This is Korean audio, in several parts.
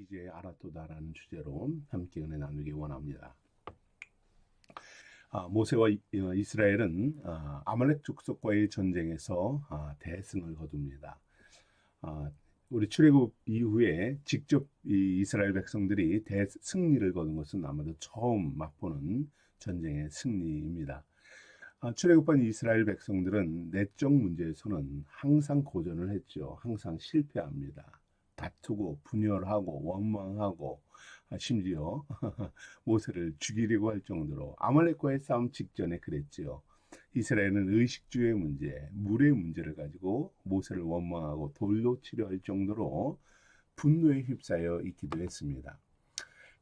이제 알았도다라는 주제로 함께 은혜 나누기 원합니다. 모세와 이스라엘은 아말렉 족속과의 전쟁에서 대승을 거둡니다. 우리 출애굽 이후에 직접 이 이스라엘 백성들이 대승리를 거둔 것은 아마도 처음 맛보는 전쟁의 승리입니다. 출애굽한 이스라엘 백성들은 내적 문제에서는 항상 고전을 했죠. 항상 실패합니다. 다투고 분열하고 원망하고 심지어 모세를 죽이려고 할 정도로 아말렉과의 싸움 직전에 그랬지요. 이스라엘은 의식주의 문제, 물의 문제를 가지고 모세를 원망하고 돌로 치려 할 정도로 분노에 휩싸여 있기도 했습니다.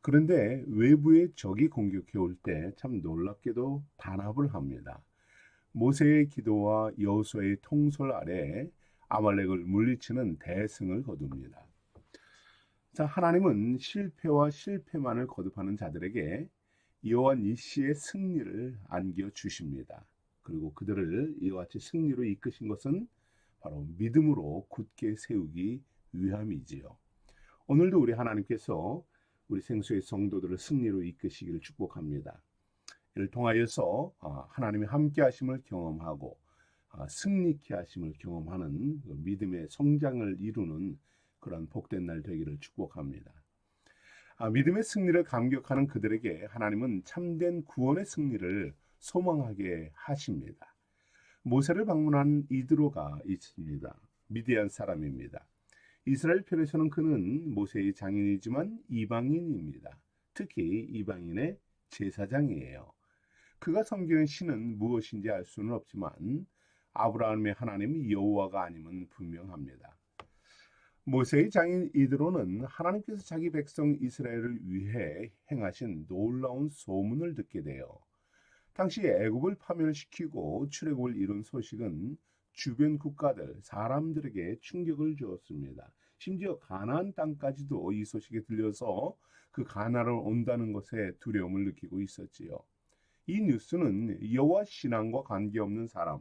그런데 외부의 적이 공격해 올 때 참 놀랍게도 단합을 합니다. 모세의 기도와 여호수아의 통솔 아래 아말렉을 물리치는 대승을 거둡니다. 자, 하나님은 실패와 실패만을 거듭하는 자들에게 여호와 니시의 승리를 안겨 주십니다. 그리고 그들을 이와 같이 승리로 이끄신 것은 바로 믿음으로 굳게 세우기 위함이지요. 오늘도 우리 하나님께서 우리 생수의 성도들을 승리로 이끄시기를 축복합니다. 이를 통하여서 하나님의 함께 하심을 경험하고 승리케 하심을 경험하는 믿음의 성장을 이루는 그런 복된 날 되기를 축복합니다. 믿음의 승리를 감격하는 그들에게 하나님은 참된 구원의 승리를 소망하게 하십니다. 모세를 방문한 이드로가 있습니다. 미디안 사람입니다. 이스라엘 편에서는 그는 모세의 장인이지만 이방인입니다. 특히 이방인의 제사장이에요. 그가 섬기는 신은 무엇인지 알 수는 없지만 아브라함의 하나님 여호와가 아님은 분명합니다. 모세의 장인 이드로는 하나님께서 자기 백성 이스라엘을 위해 행하신 놀라운 소문을 듣게 돼요. 당시 애굽을 파멸시키고 출애굽을 이룬 소식은 주변 국가들, 사람들에게 충격을 주었습니다. 심지어 가나안 땅까지도 이 소식이 들려서 그 가나안을 온다는 것에 두려움을 느끼고 있었지요. 이 뉴스는 여호와 신앙과 관계없는 사람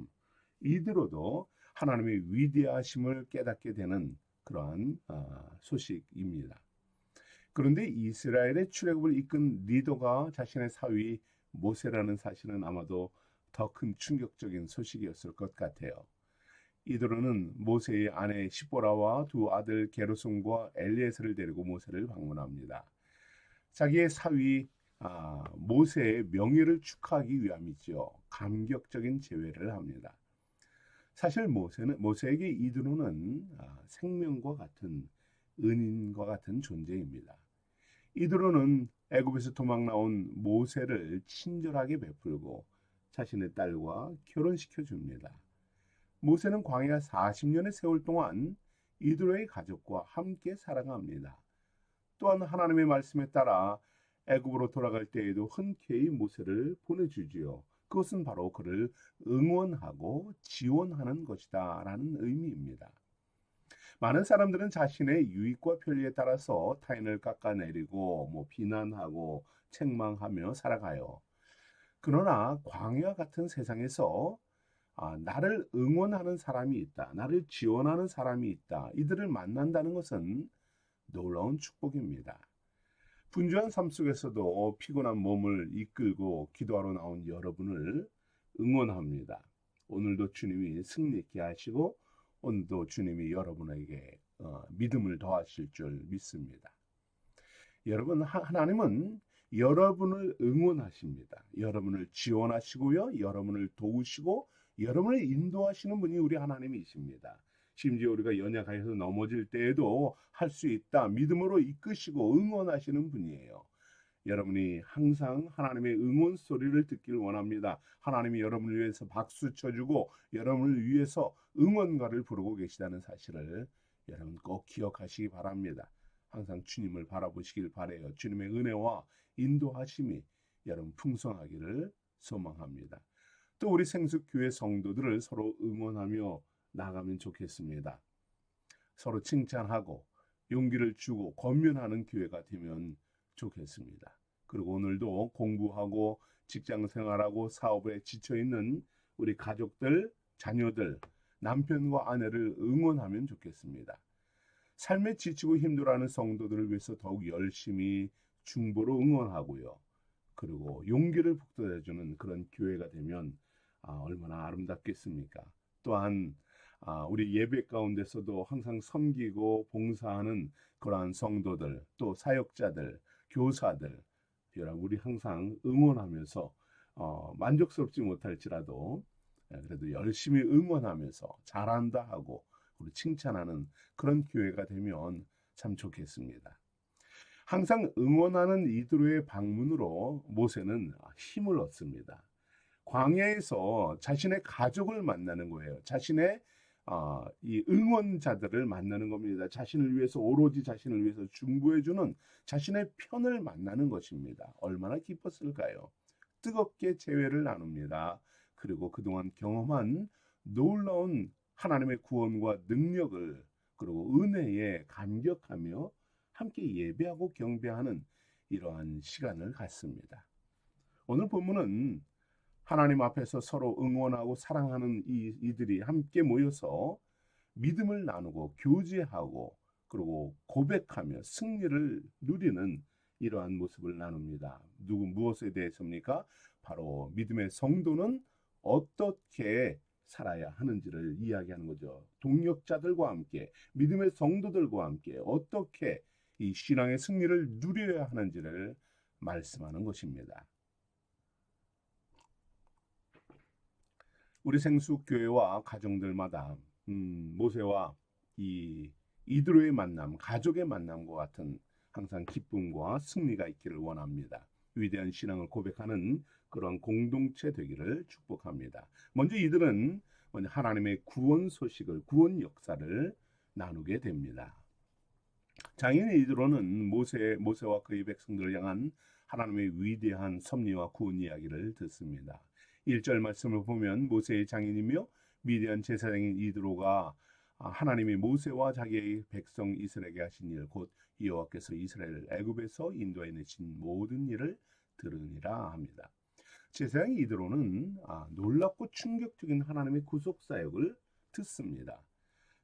이드로도 하나님의 위대하심을 깨닫게 되는 그러한 소식입니다. 그런데 이스라엘의 출애굽을 이끈 리더가 자신의 사위 모세라는 사실은 아마도 더 큰 충격적인 소식이었을 것 같아요. 이드로는 모세의 아내 시보라와 두 아들 게르솜과 엘리에셀을 데리고 모세를 방문합니다. 자기의 사위 모세의 명예를 축하하기 위함이죠. 감격적인 제외를 합니다. 사실 모세에게 이드로는 생명과 같은 은인과 같은 존재입니다. 이드로는 애굽에서 도망 나온 모세를 친절하게 베풀고 자신의 딸과 결혼시켜 줍니다. 모세는 광야 40년의 세월 동안 이드로의 가족과 함께 살아갑니다. 또한 하나님의 말씀에 따라 애굽으로 돌아갈 때에도 흔쾌히 모세를 보내주지요. 그것은 바로 그를 응원하고 지원하는 것이다 라는 의미입니다. 많은 사람들은 자신의 유익과 편리에 따라서 타인을 깎아내리고 비난하고 책망하며 살아가요. 그러나 광야 같은 세상에서 나를 응원하는 사람이 있다, 나를 지원하는 사람이 있다, 이들을 만난다는 것은 놀라운 축복입니다. 분주한 삶 속에서도 피곤한 몸을 이끌고 기도하러 나온 여러분을 응원합니다. 오늘도 주님이 승리케 하시고 오늘도 주님이 여러분에게 믿음을 더하실 줄 믿습니다. 여러분, 하나님은 여러분을 응원하십니다. 여러분을 지원하시고요, 여러분을 도우시고 여러분을 인도하시는 분이 우리 하나님이십니다. 심지어 우리가 연약하여서 넘어질 때에도 할 수 있다 믿음으로 이끄시고 응원하시는 분이에요. 여러분이 항상 하나님의 응원 소리를 듣길 원합니다. 하나님이 여러분을 위해서 박수 쳐주고 여러분을 위해서 응원가를 부르고 계시다는 사실을 여러분 꼭 기억하시기 바랍니다. 항상 주님을 바라보시길 바라요. 주님의 은혜와 인도하심이 여러분 풍성하기를 소망합니다. 또 우리 생수교회 성도들을 서로 응원하며 나가면 좋겠습니다. 서로 칭찬하고 용기를 주고 권면하는 교회가 되면 좋겠습니다. 그리고 오늘도 공부하고 직장 생활하고 사업에 지쳐있는 우리 가족들, 자녀들, 남편과 아내를 응원하면 좋겠습니다. 삶에 지치고 힘들어하는 성도들을 위해서 더욱 열심히 중보로 응원하고요. 그리고 용기를 북돋아주는 그런 교회가 되면 얼마나 아름답겠습니까? 또한 우리 예배 가운데서도 항상 섬기고 봉사하는 그러한 성도들, 또 사역자들, 교사들, 여러분 우리 항상 응원하면서 만족스럽지 못할지라도 그래도 열심히 응원하면서 잘한다 하고 우리 칭찬하는 그런 교회가 되면 참 좋겠습니다. 항상 응원하는 이들의 방문으로 모세는 힘을 얻습니다. 광야에서 자신의 가족을 만나는 거예요. 자신의 이 응원자들을 만나는 겁니다. 자신을 위해서 오로지 자신을 위해서 중보해주는 자신의 편을 만나는 것입니다. 얼마나 기뻤을까요? 뜨겁게 재회를 나눕니다. 그리고 그동안 경험한 놀라운 하나님의 구원과 능력을 그리고 은혜에 감격하며 함께 예배하고 경배하는 이러한 시간을 갖습니다. 오늘 본문은 하나님 앞에서 서로 응원하고 사랑하는 이들이 함께 모여서 믿음을 나누고 교제하고 그리고 고백하며 승리를 누리는 이러한 모습을 나눕니다. 무엇에 대해서입니까? 바로 믿음의 성도는 어떻게 살아야 하는지를 이야기하는 거죠. 동역자들과 함께 믿음의 성도들과 함께 어떻게 이 신앙의 승리를 누려야 하는지를 말씀하는 것입니다. 우리 생수교회와 가정들마다 모세와 이드로의 만남, 가족의 만남과 같은 항상 기쁨과 승리가 있기를 원합니다. 위대한 신앙을 고백하는 그런 공동체 되기를 축복합니다. 먼저 이들은 하나님의 구원 소식을, 구원 역사를 나누게 됩니다. 장인 이드로는 모세와 그의 백성들을 향한 하나님의 위대한 섭리와 구원 이야기를 듣습니다. 1절 말씀을 보면 모세의 장인이며 미디안 제사장인 이드로가 하나님이 모세와 자기의 백성 이스라엘에게 하신 일, 곧 여호와께서 이스라엘을 애굽에서 인도해 내신 모든 일을 들으니라 합니다. 제사장 이드로는 놀랍고 충격적인 하나님의 구속 사역을 듣습니다.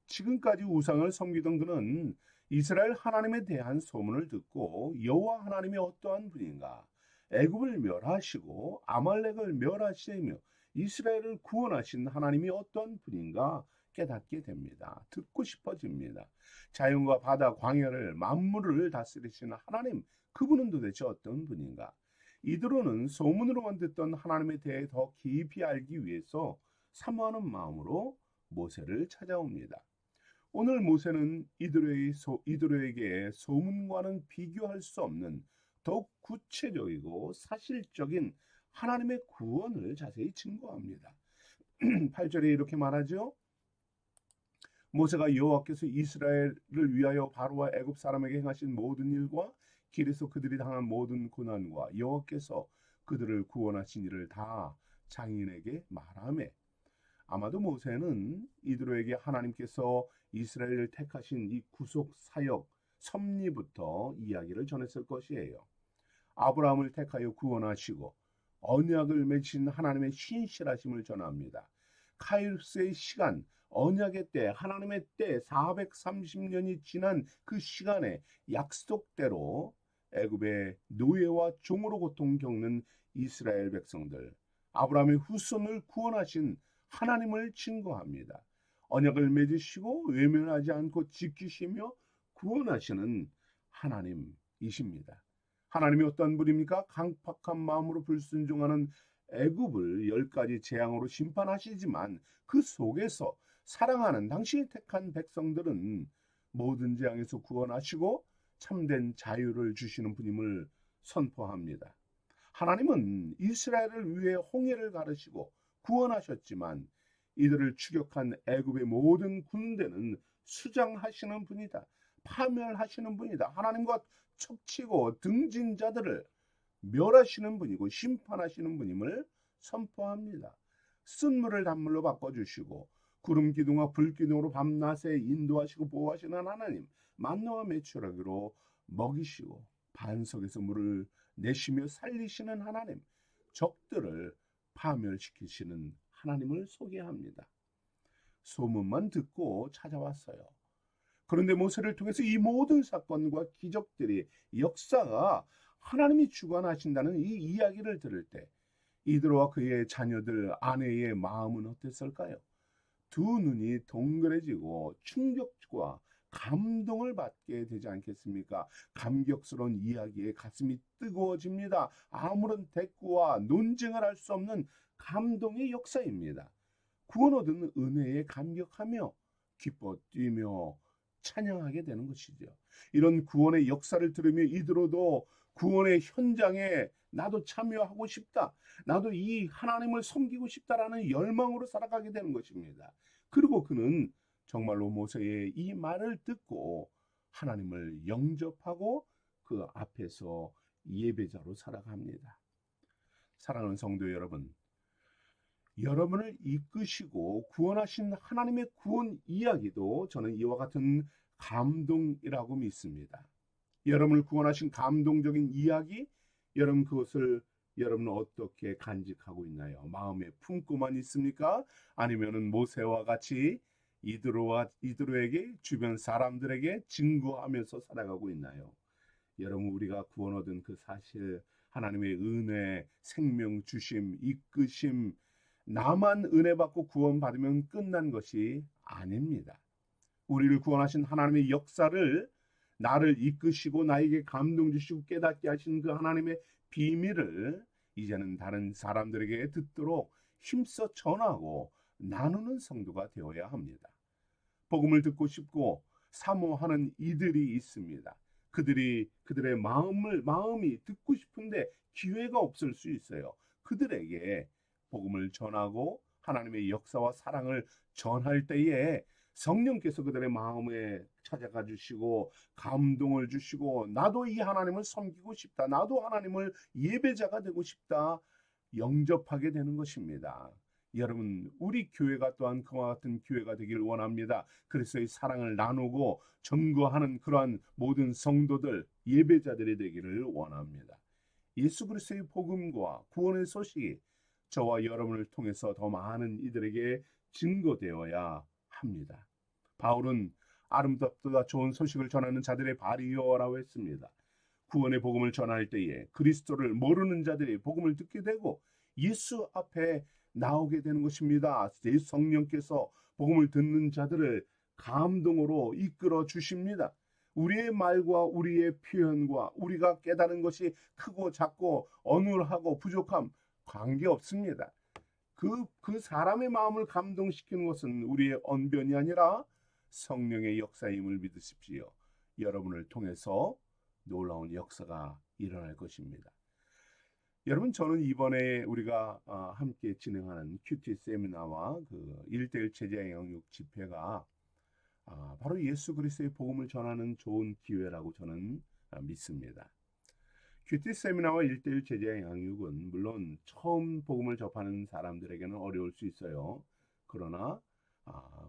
지금까지 우상을 섬기던 그는 이스라엘 하나님에 대한 소문을 듣고 여호와 하나님이 어떠한 분인가, 애굽을 멸하시고 아말렉을 멸하시며 이스라엘을 구원하신 하나님이 어떠한 분인가 깨닫게 됩니다. 듣고 싶어집니다. 자연과 바다, 광야를 만물을 다스리시는 하나님, 그분은 도대체 어떤 분인가? 이드로는 소문으로만 듣던 하나님에 대해 더 깊이 알기 위해서 사모하는 마음으로 모세를 찾아옵니다. 오늘 모세는 이드로에게 소문과는 비교할 수 없는 더욱 구체적이고 사실적인 하나님의 구원을 자세히 증거합니다. 8절에 이렇게 말하죠. 모세가 여호와께서 이스라엘을 위하여 바로와 애굽 사람에게 행하신 모든 일과 길에서 그들이 당한 모든 고난과 여호와께서 그들을 구원하신 일을 다 장인에게 말하매, 아마도 모세는 이드로에게 하나님께서 이스라엘을 택하신 이 구속 사역 섭리부터 이야기를 전했을 것이에요. 아브라함을 택하여 구원하시고 언약을 맺으신 하나님의 신실하심을 전합니다. 카이루스의 시간, 언약의 때, 하나님의 때 430년이 지난 그 시간에 약속대로 애굽의 노예와 종으로 고통 겪는 이스라엘 백성들, 아브라함의 후손을 구원하신 하나님을 증거합니다. 언약을 맺으시고 외면하지 않고 지키시며 구원하시는 하나님이십니다. 하나님이 어떤 분입니까? 강팍한 마음으로 불순종하는 애굽을 10가지 재앙으로 심판하시지만 그 속에서 사랑하는 당신이 택한 백성들은 모든 재앙에서 구원하시고 참된 자유를 주시는 분임을 선포합니다. 하나님은 이스라엘을 위해 홍해를 가르시고 구원하셨지만 이들을 추격한 애굽의 모든 군대는 수장하시는 분이다. 파멸하시는 분이다. 하나님과 척치고 등진 자들을 멸하시는 분이고 심판하시는 분임을 선포합니다. 쓴물을 단물로 바꿔주시고 구름 기둥과 불 기둥으로 밤낮에 인도하시고 보호하시는 하나님, 만나와 메추라기로 먹이시고 반석에서 물을 내시며 살리시는 하나님, 적들을 파멸시키시는 하나님을 소개합니다. 소문만 듣고 찾아왔어요. 그런데 모세를 통해서 이 모든 사건과 기적들이 역사가 하나님이 주관하신다는 이 이야기를 들을 때 이드로와 그의 자녀들 아내의 마음은 어땠을까요? 두 눈이 동그래지고 충격과 감동을 받게 되지 않겠습니까? 감격스러운 이야기에 가슴이 뜨거워집니다. 아무런 대꾸와 논쟁을 할 수 없는 감동의 역사입니다. 구원 얻은 은혜에 감격하며 기뻐 뛰며 찬양하게 되는 것이죠. 이런 구원의 역사를 들으며 이들도 구원의 현장에 나도 참여하고 싶다. 나도 이 하나님을 섬기고 싶다라는 열망으로 살아가게 되는 것입니다. 그리고 그는 정말로 모세의 이 말을 듣고 하나님을 영접하고 그 앞에서 예배자로 살아갑니다. 사랑하는 성도 여러분, 여러분을 이끄시고 구원하신 하나님의 구원 이야기도 저는 이와 같은 감동이라고 믿습니다. 여러분을 구원하신 감동적인 이야기, 여러분 그것을 여러분은 어떻게 간직하고 있나요? 마음에 품고만 있습니까? 아니면은 모세와 같이 이드로에게 주변 사람들에게 증거하면서 살아가고 있나요? 여러분 우리가 구원 얻은 그 사실, 하나님의 은혜, 생명 주심, 이끄심, 나만 은혜 받고 구원 받으면 끝난 것이 아닙니다. 우리를 구원하신 하나님의 역사를 나를 이끄시고 나에게 감동 주시고 깨닫게 하신 그 하나님의 비밀을 이제는 다른 사람들에게 듣도록 힘써 전하고 나누는 성도가 되어야 합니다. 복음을 듣고 싶고 사모하는 이들이 있습니다. 그들의 마음이 듣고 싶은데 기회가 없을 수 있어요. 그들에게 복음을 전하고 하나님의 역사와 사랑을 전할 때에 성령께서 그들의 마음에 찾아가 주시고 감동을 주시고 나도 이 하나님을 섬기고 싶다. 나도 하나님을 예배자가 되고 싶다. 영접하게 되는 것입니다. 여러분 우리 교회가 또한 그와 같은 교회가 되기를 원합니다. 그리스도의 사랑을 나누고 증거하는 그러한 모든 성도들 예배자들이 되기를 원합니다. 예수 그리스도의 복음과 구원의 소식이 저와 여러분을 통해서 더 많은 이들에게 증거되어야 합니다. 바울은 아름답다 좋은 소식을 전하는 자들의 발이여라고 했습니다. 구원의 복음을 전할 때에 그리스도를 모르는 자들이 복음을 듣게 되고 예수 앞에 나오게 되는 것입니다. 예수 성령께서 복음을 듣는 자들을 감동으로 이끌어 주십니다. 우리의 말과 우리의 표현과 우리가 깨달은 것이 크고 작고 어눌하고 부족함 관계없습니다. 그 사람의 마음을 감동시키는 것은 우리의 언변이 아니라 성령의 역사임을 믿으십시오. 여러분을 통해서 놀라운 역사가 일어날 것입니다. 여러분 저는 이번에 우리가 함께 진행하는 큐티 세미나와 그 1:1 제자 양육 집회가 바로 예수 그리스도의 복음을 전하는 좋은 기회라고 저는 믿습니다. 큐티 세미나와 1:1 제자 양육은 물론 처음 복음을 접하는 사람들에게는 어려울 수 있어요. 그러나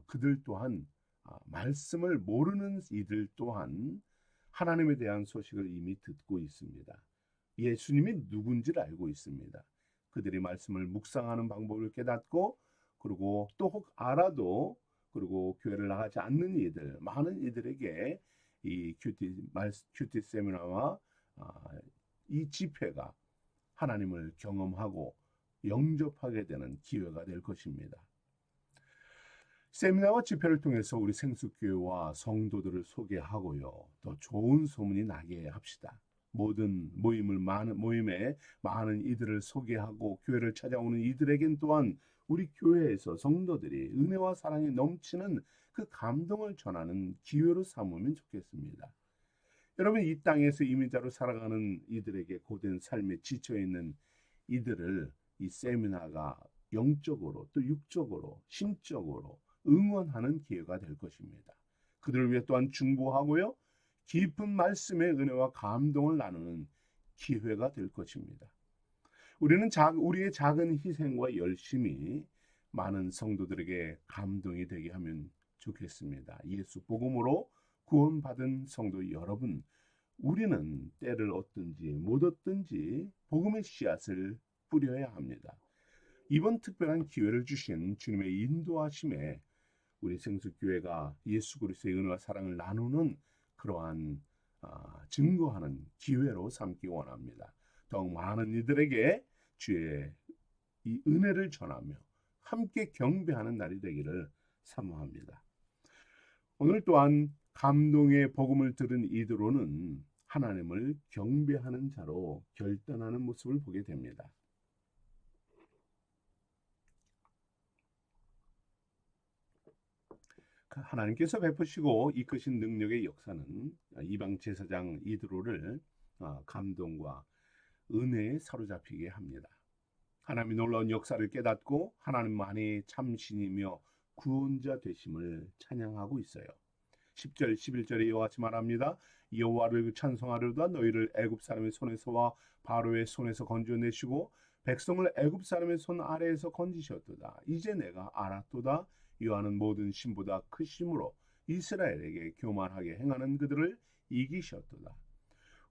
그들 또한 말씀을 모르는 이들 또한 하나님에 대한 소식을 이미 듣고 있습니다. 예수님이 누군지를 알고 있습니다. 그들이 말씀을 묵상하는 방법을 깨닫고 그리고 또 혹 알아도 그리고 교회를 나가지 않는 이들, 많은 이들에게 이 큐티 세미나와 이 집회가 하나님을 경험하고 영접하게 되는 기회가 될 것입니다. 세미나와 집회를 통해서 우리 생수교회와 성도들을 소개하고요. 더 좋은 소문이 나게 합시다. 모든 모임에 많은 이들을 소개하고 교회를 찾아오는 이들에겐 또한 우리 교회에서 성도들이 은혜와 사랑이 넘치는 그 감동을 전하는 기회로 삼으면 좋겠습니다. 여러분 이 땅에서 이민자로 살아가는 이들에게 고된 삶에 지쳐있는 이들을 이 세미나가 영적으로 또 육적으로 심적으로 응원하는 기회가 될 것입니다. 그들을 위해 또한 중보하고요. 깊은 말씀의 은혜와 감동을 나누는 기회가 될 것입니다. 우리의 작은 희생과 열심이 많은 성도들에게 감동이 되게 하면 좋겠습니다. 예수 복음으로 구원받은 성도 여러분, 우리는 때를 얻든지 못 얻든지 복음의 씨앗을 뿌려야 합니다. 이번 특별한 기회를 주신 주님의 인도하심에 우리 생수교회가 예수 그리스도의 은혜와 사랑을 나누는 그러한 증거하는 기회로 삼기 원합니다. 더욱 많은 이들에게 주의 이 은혜를 전하며 함께 경배하는 날이 되기를 사모합니다. 오늘 또한 감동의 복음을 들은 이드로는 하나님을 경배하는 자로 결단하는 모습을 보게 됩니다. 하나님께서 베푸시고 이끄신 능력의 역사는 이방 제사장 이드로를 감동과 은혜에 사로잡히게 합니다. 하나님의 놀라운 역사를 깨닫고 하나님만이 참 신이며 구원자 되심을 찬양하고 있어요. 10절 11절에 이와 같이 말합니다. 여호와를 찬송하려다 너희를 애굽 사람의 손에서와 바로의 손에서 건져내시고 백성을 애굽 사람의 손 아래에서 건지셨도다. 이제 내가 알았도다. 여호와는 모든 신보다 크심으로 이스라엘에게 교만하게 행하는 그들을 이기셨도다.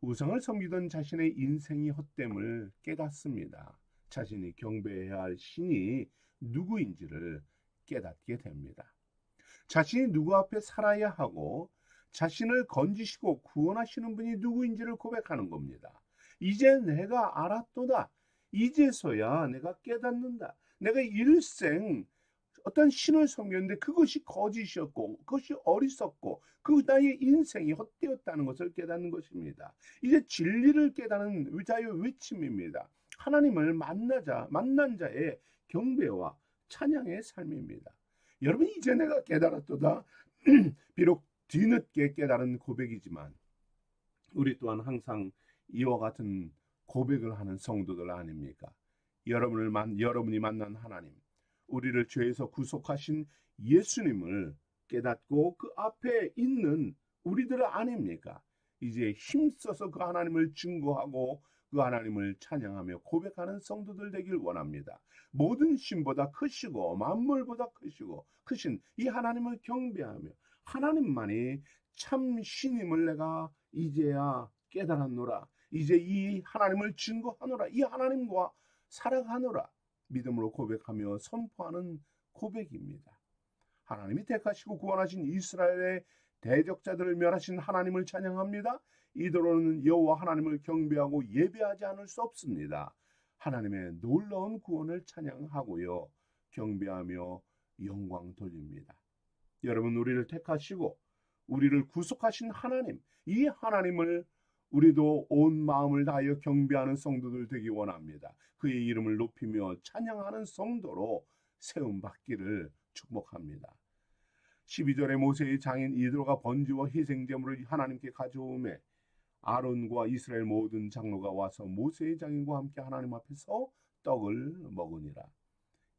우상을 섬기던 자신의 인생이 헛됨을 깨닫습니다. 자신이 경배해야 할 신이 누구인지를 깨닫게 됩니다. 자신이 누구 앞에 살아야 하고 자신을 건지시고 구원하시는 분이 누구인지를 고백하는 겁니다. 이제 내가 알았도다. 이제서야 내가 깨닫는다. 내가 일생 어떤 신을 섬겼는데 그것이 거짓이었고 그것이 어리석고 그 나의 인생이 헛되었다는 것을 깨닫는 것입니다. 이제 진리를 깨닫는 의자의 외침입니다. 하나님을 만난 자의 경배와 찬양의 삶입니다. 여러분 이제 내가 깨달았도다. 비록 뒤늦게 깨달은 고백이지만 우리 또한 항상 이와 같은 고백을 하는 성도들 아닙니까? 여러분이 만난 하나님, 우리를 죄에서 구속하신 예수님을 깨닫고 그 앞에 있는 우리들 아닙니까? 이제 힘써서 그 하나님을 증거하고 그 하나님을 찬양하며 고백하는 성도들 되길 원합니다. 모든 신보다 크시고 만물보다 크신 이 하나님을 경배하며 하나님만이 참 신임을 내가 이제야 깨달았노라. 이제 이 하나님을 증거하노라. 이 하나님과 살아가노라. 믿음으로 고백하며 선포하는 고백입니다. 하나님이 택하시고 구원하신 이스라엘의 대적자들을 멸하신 하나님을 찬양합니다. 이대로는 여호와 하나님을 경배하고 예배하지 않을 수 없습니다. 하나님의 놀라운 구원을 찬양하고요. 경배하며 영광 돌립니다. 여러분 우리를 택하시고 우리를 구속하신 하나님, 이 하나님을 우리도 온 마음을 다하여 경배하는 성도들 되기 원합니다. 그의 이름을 높이며 찬양하는 성도로 세움받기를 축복합니다. 12절에 모세의 장인 이드로가 번제와 희생제물을 하나님께 가져오매 아론과 이스라엘 모든 장로가 와서 모세의 장인과 함께 하나님 앞에서 떡을 먹으니라.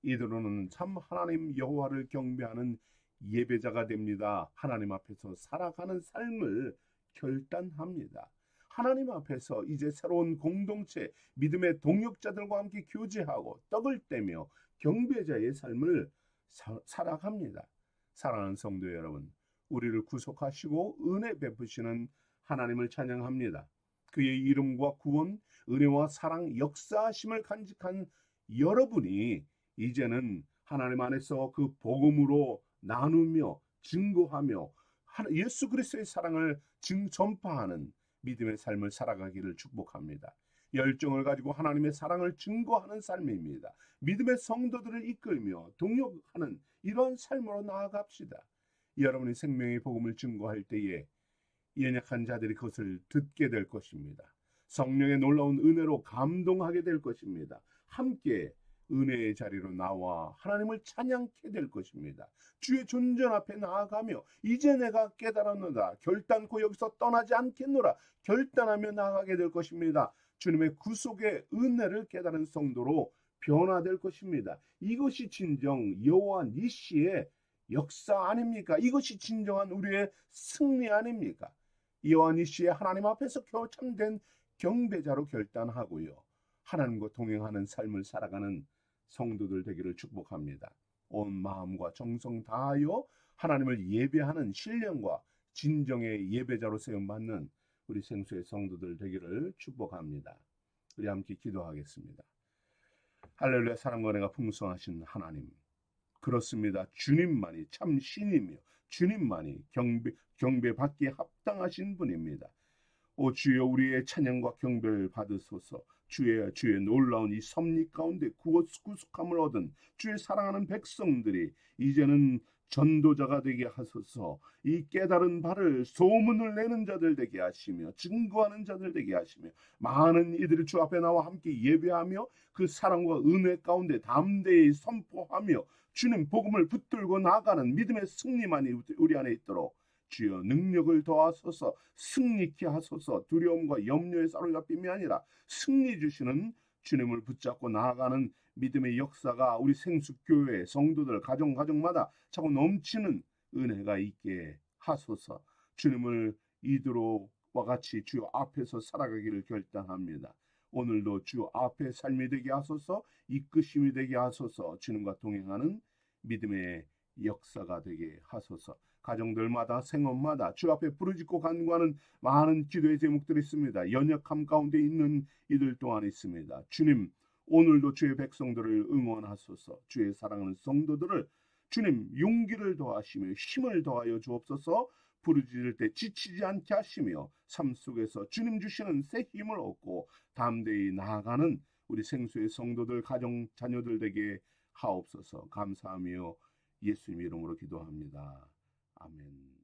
이드로는 참 하나님 여호와를 경배하는 예배자가 됩니다. 하나님 앞에서 살아가는 삶을 결단합니다. 하나님 앞에서 이제 새로운 공동체, 믿음의 동역자들과 함께 교제하고 떡을 떼며 경배자의 삶을 살아갑니다. 사랑하는 성도 여러분, 우리를 구속하시고 은혜 베푸시는 하나님을 찬양합니다. 그의 이름과 구원, 은혜와 사랑, 역사하심을 간직한 여러분이 이제는 하나님 안에서 그 복음으로 나누며 증거하며 예수 그리스도의 사랑을 전파하는 믿음의 삶을 살아가기를 축복합니다. 열정을 가지고 하나님의 사랑을 증거하는 삶입니다. 믿음의 성도들을 이끌며 동역하는 이런 삶으로 나아갑시다. 여러분이 생명의 복음을 증거할 때에 연약한 자들이 그것을 듣게 될 것입니다. 성령의 놀라운 은혜로 감동하게 될 것입니다. 함께 은혜의 자리로 나와 하나님을 찬양케 될 것입니다. 주의 존전 앞에 나아가며 이제 내가 깨달았노라. 결단코 여기서 떠나지 않겠노라. 결단하며 나아가게 될 것입니다. 주님의 구속의 은혜를 깨달은 성도로 변화될 것입니다. 이것이 진정 여호와 니시의 역사 아닙니까? 이것이 진정한 우리의 승리 아닙니까? 여호와 니시의 하나님 앞에서 참된 경배자로 결단하고요. 하나님과 동행하는 삶을 살아가는 성도들 되기를 축복합니다. 온 마음과 정성 다하여 하나님을 예배하는 신령과 진정의 예배자로 세움받는 우리 생수의 성도들 되기를 축복합니다. 우리 함께 기도하겠습니다. 할렐루야. 사랑과 은혜가 풍성하신 하나님, 그렇습니다. 주님만이 참 신이며 주님만이 경배받기에 합당하신 분입니다. 오 주여, 우리의 찬양과 경배를 받으소서. 주의 놀라운 이 섭리 가운데 구속함을 얻은 주의 사랑하는 백성들이 이제는 전도자가 되게 하소서. 이 깨달은 바를 소문을 내는 자들 되게 하시며 증거하는 자들 되게 하시며 많은 이들이 주 앞에 나와 함께 예배하며 그 사랑과 은혜 가운데 담대히 선포하며 주님 복음을 붙들고 나가는 믿음의 승리만이 우리 안에 있도록 주여 능력을 더하소서. 승리케 하소서. 두려움과 염려에 사로잡힘이 아니라 승리 주시는 주님을 붙잡고 나아가는 믿음의 역사가 우리 생수교회 성도들 가정마다 차고 넘치는 은혜가 있게 하소서. 주님을 이도로와 같이 주 앞에서 살아가기를 결단합니다. 오늘도 주 앞에 삶이 되게 하소서. 이끄심이 되게 하소서. 주님과 동행하는 믿음의 역사가 되게 하소서. 가정들마다 생업마다 주 앞에 부르짖고 간구하는 많은 기도의 제목들이 있습니다. 연약함 가운데 있는 이들 또한 있습니다. 주님, 오늘도 주의 백성들을 응원하소서. 주의 사랑하는 성도들을 주님 용기를 더하시며 힘을 더하여 주옵소서. 부르짖을 때 지치지 않게 하시며 삶 속에서 주님 주시는 새 힘을 얻고 담대히 나아가는 우리 생수의 성도들, 가정, 자녀들 되게 하옵소서. 감사하며 예수님 이름으로 기도합니다. 아멘.